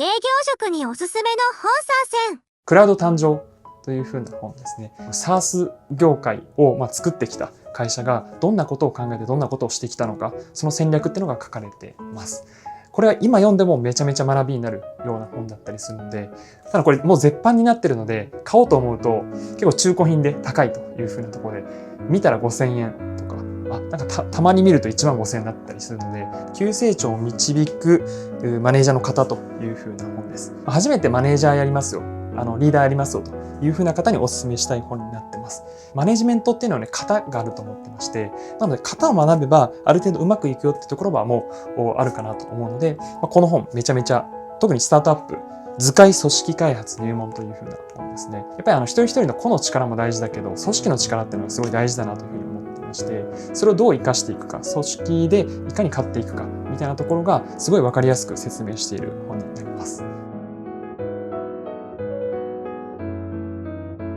営業職におすすめの本参戦。クラウド誕生という風な本ですね。SaaS 業界を作ってきた会社がどんなことを考えてどんなことをしてきたのか、その戦略っていうのが書かれています。これは今読んでもめちゃめちゃ学びになるような本だったりするので、ただこれもう絶版になってるので、買おうと思うと結構中古品で高いという風なところで、見たら5000円とか、なんかたまに見ると1万5000円だったりするので、急成長を導くマネージャーの方という風な本です。初めてマネージャーやりますよ、リーダーやりますよという風な方にお勧めしたい本になってます。マネジメントっていうのはね、型があると思ってまして、なので型を学べばある程度うまくいくよってところはもうあるかなと思うので、この本めちゃめちゃ、特にスタートアップ、図解組織開発入門という風な本ですね。やっぱり一人一人の個の力も大事だけど、組織の力っていうのがすごい大事だなという風に思っていまして、それをどう活かしていくか、組織でいかに勝っていくかみたいなところがすごい分かりやすく説明している本になります。